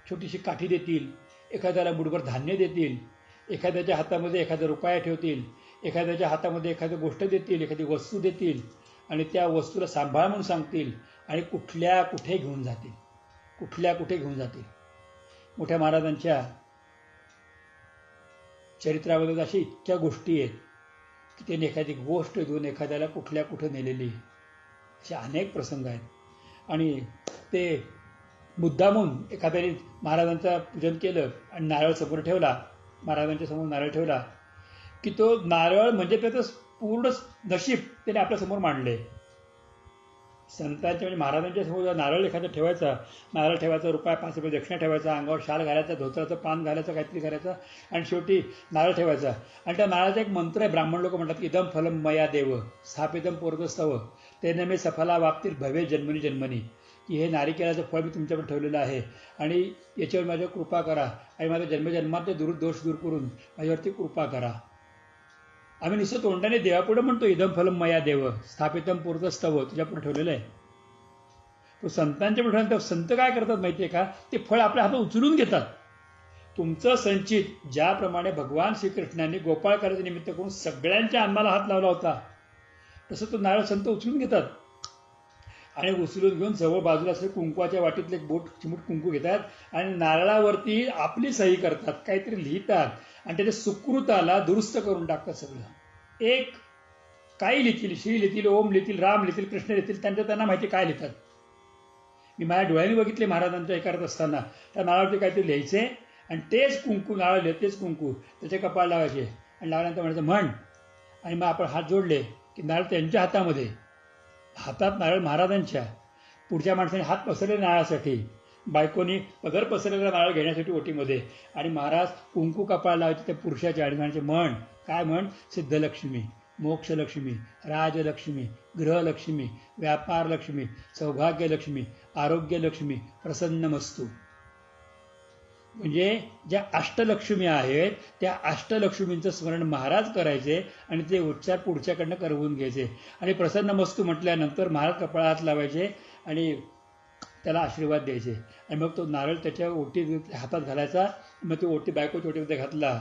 छोटीशी काठी देतील, एखाद्याला बुडभर धान्य देतील, एखाद्याच्या हातामध्ये एखादा रुपया ठेवतील, एखाद्याच्या हातामध्ये एखादी गोष्ट देतील, एखादी वस्तू देतील आणि त्या वस्तूला सांभाळ म्हणून सांगतील आणि कुठे घेऊन जातील. मोठ्या महाराजांच्या चरित्रामध्ये अशा इतक्या गोष्टी आहेत की त्यांनी एखादी गोष्ट देऊन एखाद्याला कुठे नेलेली, असे अनेक प्रसंग आहेत. आणि ते मुद्दामून एखाद्याने महाराजांचं पूजन केलं आणि नारळ समोर ठेवला, महाराजांच्या समोर नारळ ठेवला की तो नारळ म्हणजे त्याचं पूर्ण नशीब त्याने आपल्यासमोर मांडले. संतांच्या म्हणजे महाराजांच्या समोर नारळ एखादा ठेवायचा, नारळ ठेवायचा, रुपया 5 रुपये दक्षिणा ठेवायचा, अंगावर शाल घालायचा, धोत्राचं पान घालायचं, काहीतरी करायचं आणि शेवटी नारळ ठेवायचा. आणि त्या नारळाचा एक मंत्र आहे, ब्राह्मण लोक म्हणतात इदम फलम मया देव स्थापितम पूर्वस्तव तेन मे सफला वापतील भवे जन्मनी जन्मनी, की हे नारिकेलाचं फळ मी तुमच्याकडे ठेवलेलं आहे आणि याच्यावर माझ्यावर कृपा करा आणि माझ्या जन्मजन्मातले दोष दूर करून माझ्यावरती कृपा करा. आम्ही नुसतं तोंडाने देवापुढे म्हणतो इदम फलम मया देव स्थापितम पूर्वस्तव तुझ्यापुढे ठेवलेलं आहे. तो संतांच्या पुढे संत काय करतात माहिती आहे का, ते फळ आपल्या हातात उचलून घेतात. तुमचं संचित ज्याप्रमाणे भगवान श्रीकृष्णांनी गोपाळ करायचं निमित्त करून सगळ्यांच्या अन्नाला हात लावला होता, तसं तो नारळ संत उचलून घेतात आणि उचलून घेऊन जवळ बाजूला असले कुंकवाच्या वाटीतले एक चिमूट कुंकू घेतात आणि नारळावरती आपली सही करतात, काहीतरी लिहितात आणि त्याच्या सुकृताला दुरुस्त करून टाकतात. सगळं एक काही लिहितील, श्री लिहितील, ओम लिहितील, राम लिहितील, कृष्ण लिहितील, त्यांना माहिती काय लिहितात. मी माझ्या डोळ्यांनी बघितले महाराजांच्या हे करत असताना त्या नारळावरती काहीतरी लिहायचे आणि तेच कुंकू नारळ तेच कुंकू त्याच्या कपाळ लावायचे आणि लावल्यानंतर म्हणायचं म्हण. आणि मग आपण हात जोडले की नारळ त्यांच्या हातात नारळ महाराजांच्या, पुढच्या माणसाने हात पसरले नारळासाठी, बायकोनी पदर पसरलेला नारळ घेण्यासाठी ओटीमध्ये आणि महाराज कुंकू कपाळ लावायचे त्या पुरुषाच्या आणि म्हणायचे म्हण. काय म्हण? सिद्धलक्ष्मी, मोक्षलक्ष्मी, राजलक्ष्मी, गृहलक्ष्मी, व्यापारलक्ष्मी, सौभाग्यलक्ष्मी, आरोग्यलक्ष्मी, प्रसन्नमस्तू. म्हणजे ज्या अष्टलक्ष्मी आहेत त्या अष्टलक्ष्मींचं स्मरण महाराज करायचे आणि ते उच्चार पुढच्याकडनं करवून घ्यायचे. आणि प्रसन्नमस्तू म्हटल्यानंतर महाराज कपाळात लावायचे आणि त्याला आशीर्वाद द्यायचे. आणि मग तो नारळ त्याच्या ओटी हातात घालायचा. मग ती ओटी बायकोच्या ओटीमध्ये घातला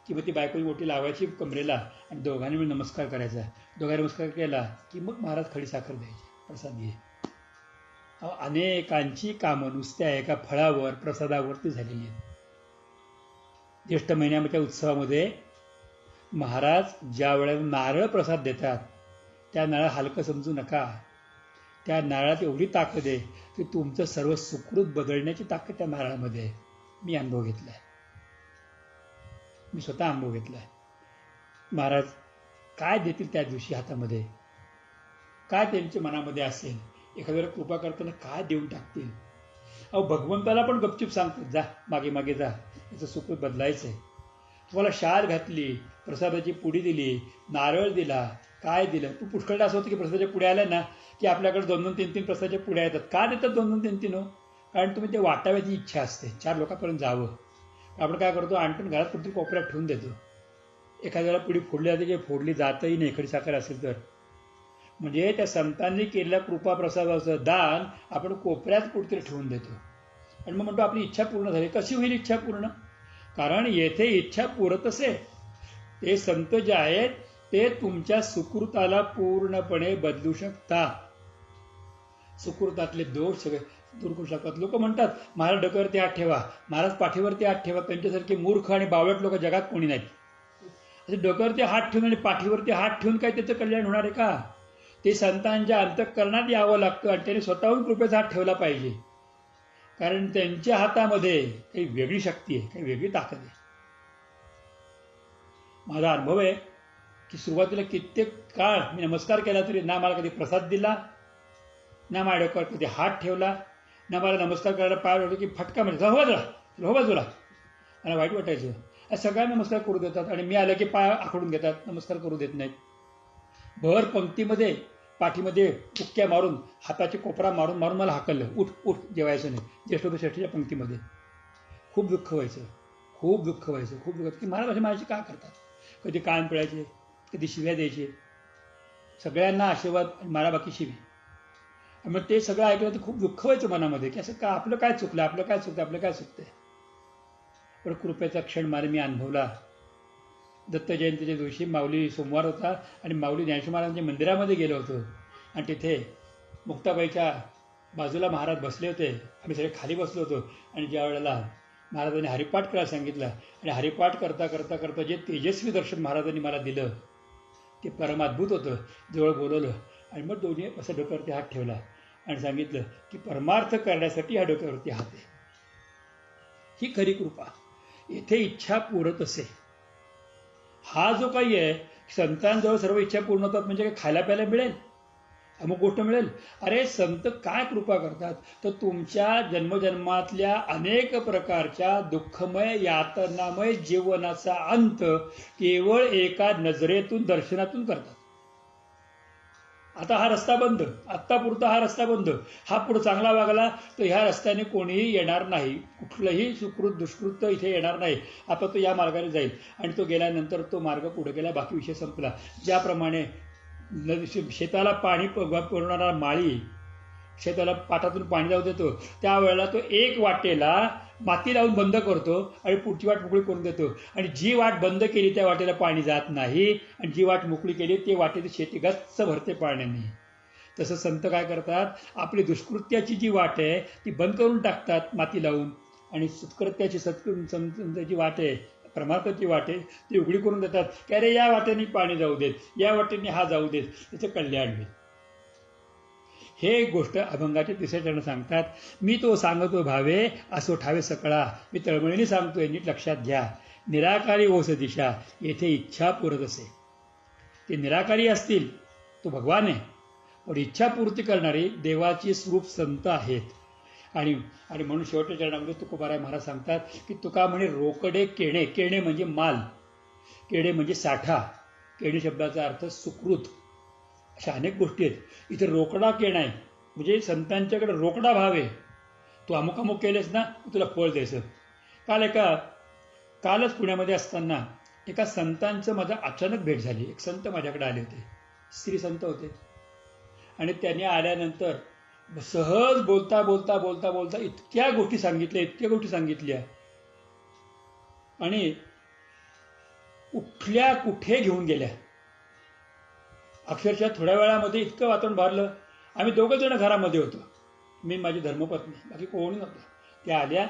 की मग ती बायकोची ओटी लावायची कमरेला आणि दोघांनी मिळून नमस्कार करायचा. दोघांनी नमस्कार केला की मग महाराज खडी साखर द्यायची, प्रसाद घे. अनेकांची कामं नुसत्या एका फळावर प्रसादावरती झालेली आहेत. ज्येष्ठ महिन्याच्या उत्सवामध्ये महाराज ज्या वेळेला नारळ प्रसाद देतात त्या नारळ हलकं समजू नका. त्या नारळात एवढी ताकद आहे की तुमचं सर्व सुकृत बदलण्याची ताकद त्या नारळामध्ये आहे. मी अनुभव घेतलाय, मी स्वतः अनुभव घेतलाय. महाराज काय देतील त्या दिवशी हातामध्ये, काय त्यांच्या मनामध्ये असेल, एखाद्याला कृपा करताना काय देऊन टाकतील. अहो भगवंताला पण गपचूप सांगतात जा मागे मागे जा, याचं सुकृत बदलायचं आहे. तुम्हाला शाल घातली, प्रसादाची पुडी दिली, नारळ दिला, काय दिलं. तू पुष्कळदा असं होतं की प्रसादाच्या पुड्या आल्या ना की आपल्याकडे 2-2, 3-3 प्रसादाच्या पुड्या येतात. का देतात 2-2, 3-3 हो? कारण तुम्ही ते वाटाव्याची इच्छा असते, 4 लोकांपर्यंत जावं. आपण काय करतो, आणून घरात कुठेतरी कोपऱ्यात ठेवून देतो. एखाद्याला पुडी फोडली जाते की फोडली जातही नाही खडी साखर असेल तर. म्हणजे त्या संतांनी केलेल्या कृपा प्रसादाचं दान आपण कोपऱ्यात कुठेतरी ठेवून देतो आणि मग म्हणतो आपली इच्छा पूर्ण झाली. कशी होईल इच्छा पूर्ण? कारण येथे इच्छा पुरत असे. ते संत जे आहेत ते तुमच्या सुकृताला पूर्णपणे बदलू शकतात. सुकृतातले दोष सगळे दूर करू शकतात. लोक म्हणतात महाराज डोक्यावरती हात ठेवा, महाराज पाठीवरती हात ठेवा. त्यांच्यासारखे मूर्ख आणि बावळट लोक जगात कोणी नाहीत. असे डोक्यावरती हात ठेवून आणि पाठीवरती हात ठेवून काय त्याचं कल्याण होणार आहे का? ते संतांच्या अंतःकरणात यावं लागतं आणि त्यांनी स्वतःहून कृपेचा हात ठेवला पाहिजे. कारण त्यांच्या हातामध्ये काही वेगळी शक्ती आहे, काही वेगळी ताकद आहे. माझा अनुभव आहे की सुरुवातीला कित्येक काळ मी नमस्कार केला तरी ना मला कधी प्रसाद दिला, ना माझ्या डोक्यावर कधी हात ठेवला, ना मला नमस्कार करायला पाय होतो की फटका म्हणजे हो बाजूला मला वाईट वाटायचं. सगळ्या नमस्कार करू देतात आणि मी आलं की पाय आखडून घेतात, नमस्कार करू देत नाहीत. भर पंक्तीमध्ये पाठीमध्ये बुक्क्या मारून हाताची कोपरा मारून मारून मला हाकललं, उठ उठ जेवायचं नाही. ज्येष्ठोपश्रेष्ठीच्या पंक्तीमध्ये खूप दुःख व्हायचं, खूप दुःख व्हायचं, खूप दुःख की महाराज असे माझ्याशी का करतात. कधी कान पिळायचे, कधी शिव्या द्यायचे, सगळ्यांना आशीर्वाद आणि मला बाकी शिवी. मग ते सगळं ऐकलं तर खूप दुःख व्हायचं मनामध्ये की असं का, आपलं काय चुकलं, आपलं काय चुकतं, आपलं काय चुकतंय. पण कृपेचा क्षण मला मी अनुभवला. दत्त जयंतीच्या दिवशी माऊली सोमवार होता आणि माऊली ज्ञानेश्वर महाराजांच्या मंदिरामध्ये गेलो होतो आणि तिथे मुक्ताबाईच्या बाजूला महाराज बसले होते. आम्ही सगळे खाली बसलो होतो आणि ज्या वेळेला महाराजांनी हरिपाठ करायला सांगितलं आणि हरिपाठ करता करता करता जे तेजस्वी दर्शन महाराजांनी मला दिलं ते परमाद्भुत होतं. जवळ बोलवलं आणि मग दोन्ही असं डोक्यावरती हात ठेवला आणि सांगितलं की परमार्थ करण्यासाठी हा डोक्यावरती हात आहे. ही खरी कृपा. येथे इच्छा पुरत असे. हा जो काही आहे संतांजवळ सर्व इच्छा पूर्ण होतात म्हणजे काय खायला प्यायला मिळेल, अमुक गोष्ट मिळेल. अरे संत काय कृपा करतात तर तुमच्या जन्मजन्मातल्या अनेक प्रकारच्या दुःखमय यातनामय जीवनाचा अंत केवळ एका नजरेतून दर्शनातून करतात. आता हा रस्ता बंद, आत्तापुरता हा रस्ता बंद, हा पुढे चांगला वागला तर ह्या रस्त्याने कोणीही येणार नाही, कुठलंही सुकृत दुष्कृत इथे येणार नाही, आता तो या मार्गाने जाईल आणि तो गेल्यानंतर तो मार्ग पुढे गेला, बाकी विषय संपला. ज्याप्रमाणे शेताला पाणी पुरवणारा माळी शेताला पाटातून पाणी जाऊ देतो त्यावेळेला तो एक वाटेला माती लावून बंद करतो आणि पुढची वाट मोकळी करून देतो आणि जी वाट बंद केली त्या वाटेला पाणी जात नाही आणि जी वाट मोकळी केली ते वाटेची शेती गच्च भरते पाण्याने. तसं संत काय करतात, आपली दुष्कृत्याची जी वाट आहे ती बंद करून टाकतात माती लावून आणि सत्कृत्याची संतांची वाट आहे, परमार्थाची वाट आहे ती उघडी करून देतात की अरे या वाटेने पाणी जाऊ देत, या वाटेने हा जाऊ देत, त्याचं कल्याण होईल. हे गोष्ट अभंगाचे 3रे चरण सांगतात. मी तो सांगतो भावे असो ठावे सकळा, मी तळमळीने सांगतोय नीट लक्षात घ्या. निराकारी ओस दिशा येथे इच्छा पुरत असे. ते निराकारी असतील तो भगवान आहे पण इच्छापूर्ती करणारी देवाची स्वरूप संत आहेत. आणि म्हणून शेवटच्या चरणामध्ये तुकोबाराय महाराज सांगतात की तुका म्हणे रोकडे केणे, केणे म्हणजे माल, केणे म्हणजे साठा, केणे शब्दाचा अर्थ सुकृत, अशा अनेक गोष्टी आहेत. इथे रोकडा केणा आहे म्हणजे संतांच्याकडे रोकडा भाव आहे. तू अमुक अमुक केलेस ना तुला फळ द्यायचं. कालच पुण्यामध्ये असताना एका संतांचं माझा अचानक भेट झाली. एक संत माझ्याकडे आले होते, स्त्री संत होते आणि त्यांनी आल्यानंतर सहज बोलता बोलता बोलता बोलता इतक्या गोष्टी सांगितल्या आणि कुठल्या कुठे घेऊन गेल्या. अक्षरशः थोड्या वेळामध्ये इतकं वातावरण भरलं. आम्ही 2 जण घरामध्ये होतो, मी माझी धर्मपत्नी, बाकी कोणी नव्हतं. त्या आल्या,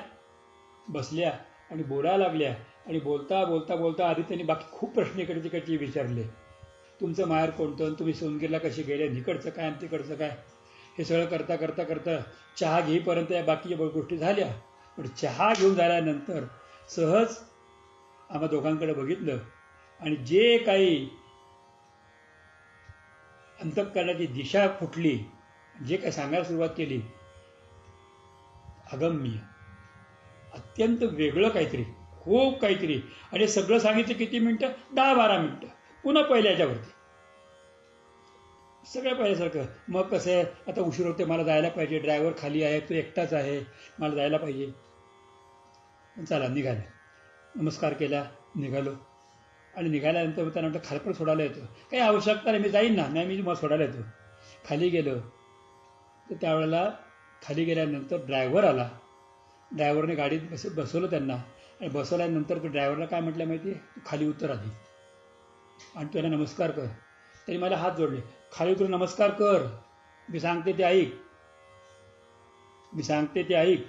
बसल्या आणि बोलायला लागल्या आणि बोलता बोलता बोलता आधी त्यांनी बाकी खूप प्रश्न इकडचे तिकडचे विचारले. तुमचं माहेर कोणतं, तुम्ही सोनगीरला कसे गेले, निकडचं काय आणि तिकडचं काय, हे सगळं करता करता करता चहा घेईपर्यंत या बाकीच्या गोष्टी झाल्या. पण चहा घेऊन झाल्यानंतर सहज आम्हा दोघांकडे बघितलं आणि जे काही अंतःकरणाची दिशा फुटली, जे काही सांगायला सुरुवात केली, अगम्य, अत्यंत वेगळं काहीतरी, खूप काहीतरी. आणि सगळं सांगितलं किती मिनटं, 10-12 मिनटं, पुन्हा पहिल्याच्यावरती सगळं पहिल्यासारखं. मग कसं आहे, आता उशीर होते, मला जायला पाहिजे, ड्रायव्हर खाली आहे, तो एकटाच आहे, मला जायला पाहिजे. चला निघाले, नमस्कार केला, निघालो. आणि निघाल्यानंतर त्यांना म्हटलं खाली पण सोडायला येतो, काही आवश्यकता नाही, मी जाईन ना, नाही मी मला सोडायला येतो. खाली गेलो तर त्यावेळेला खाली गेल्यानंतर ड्रायव्हर आला. ड्रायव्हरने गाडीत बसवलं त्यांना आणि बसवल्यानंतर तो ड्रायव्हरला काय म्हटलं माहिती आहे, तू खाली उतर आधी आणि त्यांना नमस्कार कर. त्यांनी मला हात जोडले, खाली उतरून नमस्कार कर, मी सांगते ते ऐक,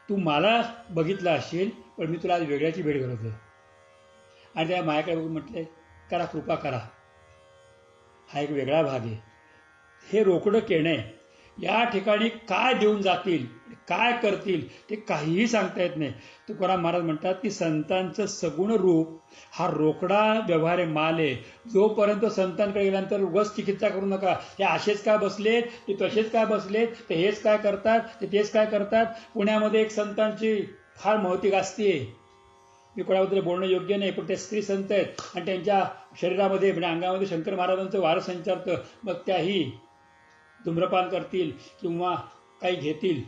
तू मला बघितलं असेल पण मी तुला आज वेगळ्याची भेट घडवतो. आणि त्या माझ्याकडे बघून म्हटले करा, कृपा करा, हा एक वेगळा भाग आहे. हे रोकडं केणे, या ठिकाणी काय देऊन जातील, काय करतील ते काहीही सांगता येत नाही. तुकाराम महाराज म्हणतात की संतांचं सगुण रूप हा रोकडा व्यवहार माल आहे. जोपर्यंत संतांकडे गेल्यानंतर उगाच चिकित्सा करू नका, हे असेच काय बसलेत, ते तसेच काय बसलेत, ते हेच काय करतात, ते तेच काय करतात. पुण्यामध्ये एक संतांची फार महती गाजते. मी कोणाबद्दल बोलणं योग्य नाही, पण ते स्त्री संत आहेत आणि त्यांच्या शरीरामध्ये म्हणजे अंगामध्ये शंकर महाराजांचं वारं संचारतं. मग त्याही धूम्रपान करतील किंवा काही घेतील,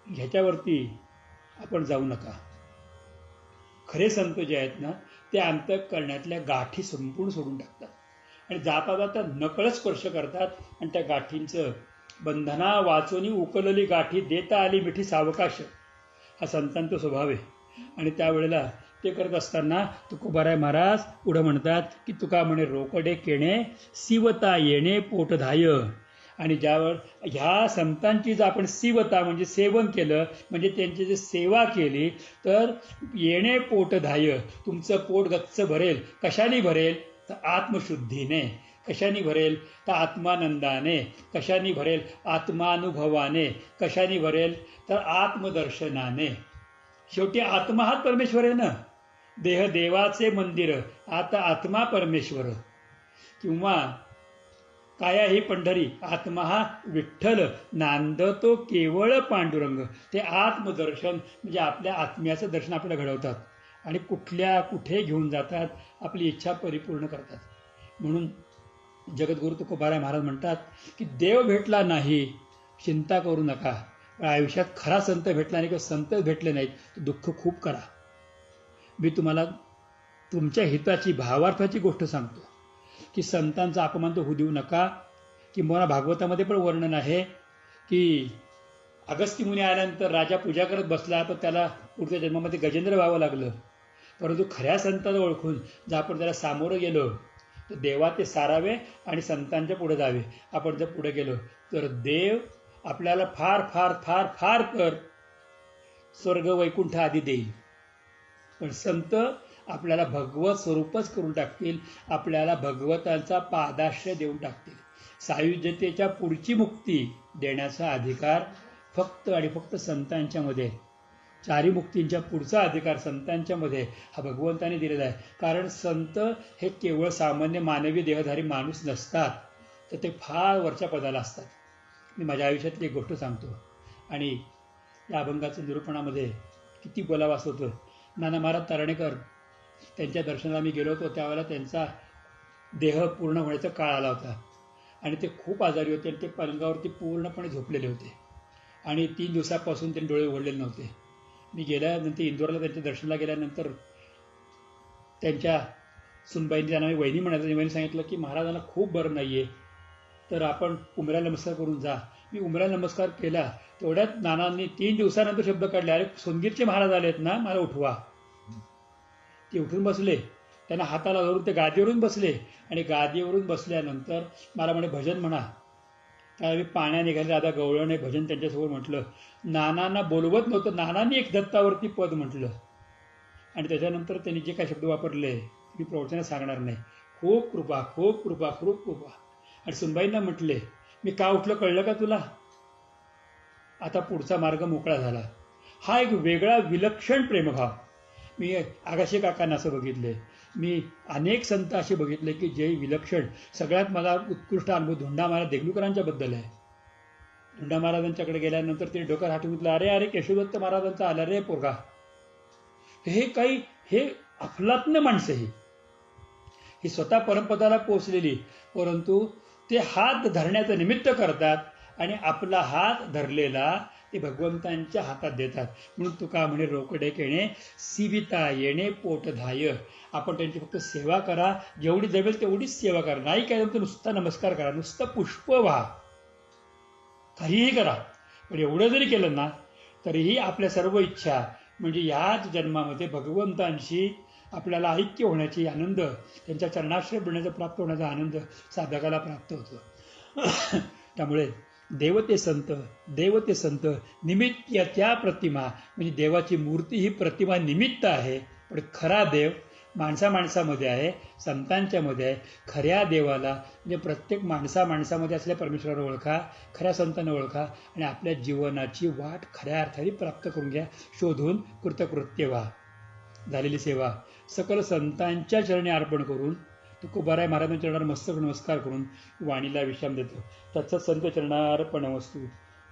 ह्याच्यावरती आपण जाऊ नका. खरे संत जे आहेत ना, ते अंतःकरणातल्या गाठी संपूर्ण सोडून टाकतात आणि जाता जाता नकळत स्पर्श करतात आणि त्या गाठींचं बंधना वाचोनी उकलली गाठी देता आली मिठी सावकाश, हा संतांचा स्वभाव आहे. आणि त्यावेळेला ते करत असताना तुकोबाराय महाराज पुढे म्हणतात की तुका म्हणे रोकडे केणे सिवता येणे पोटधाय. आणि ज्यावर ह्या संतांची जर आपण सिवता म्हणजे सेवन केलं, म्हणजे त्यांची जर सेवा केली, तर येणे पोटधाय, तुमचं पोट गच्च भरेल. कशाने भरेल तर आत्मशुद्धीने. कशाने भरेल तर आत्मानंदाने. कशाने भरेल आत्मानुभवाने. कशाने भरेल तर आत्मदर्शनाने. शेवटी आत्मा हाच परमेश्वर आहे ना. देह देवाचे मंदिर, आता आत्मा परमेश्वर. किंवा काया ही पंढरी, आत्मा हा विठ्ठल, नांदतो केवळ पांडुरंग. ते आत्मदर्शन म्हणजे आपल्या आत्म्याचं दर्शन आपल्याला घडवतात आणि कुठे घेऊन जातात, आपली इच्छा परिपूर्ण करतात. म्हणून जगद्गुरु तुकोबाराय महाराज म्हणतात की देव भेटला नाही चिंता करू नका. आयुष्यात खरा संत भेटला नाही किंवा संत भेटले नाहीत तर दुःख खूप करा. मी तुम्हाला तुमच्या हिताची भावार्थाची गोष्ट सांगतो की संतांचा अपमान तर होऊ देऊ नका. किंवा भागवतामध्ये पण वर्णन आहे की अगस्त्य मुनी आल्यानंतर राजा पूजा करत बसला, तर त्याला पुढच्या जन्मामध्ये गजेंद्र व्हावं लागलं. परंतु खऱ्या संतांना ओळखून जर आपण त्याला सामोरं गेलो तर देवा ते सारावे आणि संतांच्या पुढे जावे. आपण जर पुढे गेलो तर देव आपल्याला फार फार फार फार तर स्वर्ग वैकुंठ आदी देईल. पण संत आपल्याला भगवत स्वरूपच करून टाकतील, आपल्याला भगवतांचा पादाश्रय देऊन टाकतील. सायुज्यतेच्या पुढची मुक्ती देण्याचा अधिकार फक्त आणि फक्त संतांच्यामध्ये. चारी मुक्तींच्या पुढचा अधिकार संतांच्यामध्ये हा भगवंताने दिलेला आहे. कारण संत हे केवळ सामान्य मानवी देहधारी माणूस नसतात, तर ते फार वरच्या पदाला असतात. मी माझ्या आयुष्यातली एक गोष्ट सांगतो आणि या अभंगाचं निरूपणामध्ये किती बोलावास होतं. नाना महाराज तारणेकर त्यांच्या दर्शनाला मी गेलो होतो. त्यावेळेला त्यांचा देह पूर्ण होण्याचा काळ आला होता आणि ते खूप आजारी होते आणि ते पलंगावरती पूर्णपणे झोपलेले होते आणि 3 दिवसापासून त्यांनी डोळे उघडलेले नव्हते. मी गेल्यानंतर इंदोरला त्यांच्या दर्शनाला गेल्यानंतर त्यांच्या सुनबाईंनी त्यांना मी वहिनी म्हणायचं. वहिनी सांगितलं की महाराजांना खूप बरं नाही आहे, तर आपण उंबऱ्या नमस्कार करून जा. मी उंबऱ्या नमस्कार केला, तेवढ्यात नानांनी 3 दिवसानंतर शब्द काढले, अरे सोनगीरचे महाराज आलेत ना, मला उठवा. ते उठून बसले, त्यांना हाताला धरून ते गादीवरून बसले आणि गादीवरून बसल्यानंतर मला म्हणे भजन म्हणा. त्यावेळी मी पाण्या निघाले, राधा गवळणे भजन त्यांच्यासमोर म्हटलं. नानांना बोलवत नव्हतं, नानांनी एक दत्तावरती पद म्हटलं आणि त्याच्यानंतर त्यांनी जे काही शब्द वापरले मी प्रवचनात सांगणार नाही. खूप कृपा, खूप कृपा, खूप कृपा. आणि सुनबाईंना म्हटले, मी का उठलं कळलं का तुला? आता पुढचा मार्ग मोकळा झाला. हा एक वेगळा विलक्षण प्रेमभाव. मी आगाशे काकांना असं बघितले, मी अनेक संत असे बघितले की जे विलक्षण. सगळ्यात मला उत्कृष्ट अनुभव धोंडा महाराज देगलूकरांच्या बद्दल आहे. धोंडा महाराजांच्याकडे गेल्यानंतर ते डोक्यात हात म्हटलं, अरे अरे केशवदत्त महाराजांचा आला रे पोरगा. हे अफलातन माणसं ही स्वतः परमपदाला पोचलेली, परंतु ते हात धरण्याचं निमित्त करतात आणि आपला हात धरलेला ते भगवंतांच्या हातात देतात. म्हणून तुका म्हणे रोकडे केणे सिविता येणे पोटधाय. आपण त्यांची फक्त सेवा करा, जेवढी जमेल तेवढीच सेवा करा. नाही काय तर नुसता नमस्कार करा, नुसतं पुष्प व्हा, काहीही करा. पण एवढं जरी केलं ना तरीही आपल्या सर्व इच्छा म्हणजे ह्याच जन्मामध्ये भगवंतांशी आपल्याला ऐक्य होण्याची आनंद, त्यांच्या चरणाश्रय मिळण्याचा प्राप्त होण्याचा आनंद साधकाला प्राप्त होतो. त्यामुळे देवते संत निमित्त त्या प्रतिमा म्हणजे देवाची मूर्ती ही प्रतिमा निमित्त आहे, पण खरा देव माणसामध्ये आहे, संतांच्यामध्ये आहे. खऱ्या देवाला म्हणजे प्रत्येक माणसामध्ये असलेल्या परमेश्वराला ओळखा, खऱ्या संतांना ओळखा आणि आपल्या जीवनाची वाट खऱ्या अर्थाने प्राप्त करून घ्या. शोधून कृतकृत्य व्हा. झालेली सेवा सकल संतांच्या चरणी अर्पण करून तुकोबाराय महाराजांच्या चरणावर मस्तक नमस्कार करून वाणीला विश्राम देतो. तत्सत संत चरणार्पणमस्तु.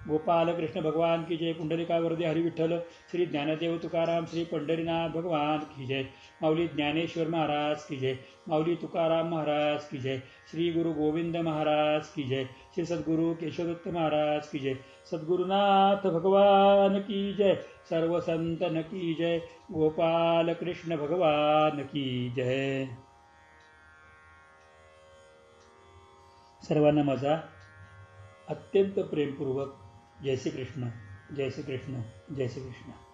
गोपाल कृष्ण भगवान की जय. पुंडलिका वरदे हरी विठ्ठल. श्री ज्ञानदेव तुकाराम श्री पंढरीनाथ भगवान की जय. माऊली ज्ञानेश्वर महाराज की जय. माऊली तुकाराम महाराज की जय. श्री गुरु गोविंद महाराज की जय. श्री सद्गुरु केशवदत्त महाराज की जय. सद्गुरुनाथ भगवान की जय. सर्व संतन की जय. गोपाल कृष्ण भगवान की जय. सर्वांना माझा अत्यंत प्रेमपूर्वक जय श्री कृष्ण, जय श्री कृष्ण, जय श्री कृष्ण.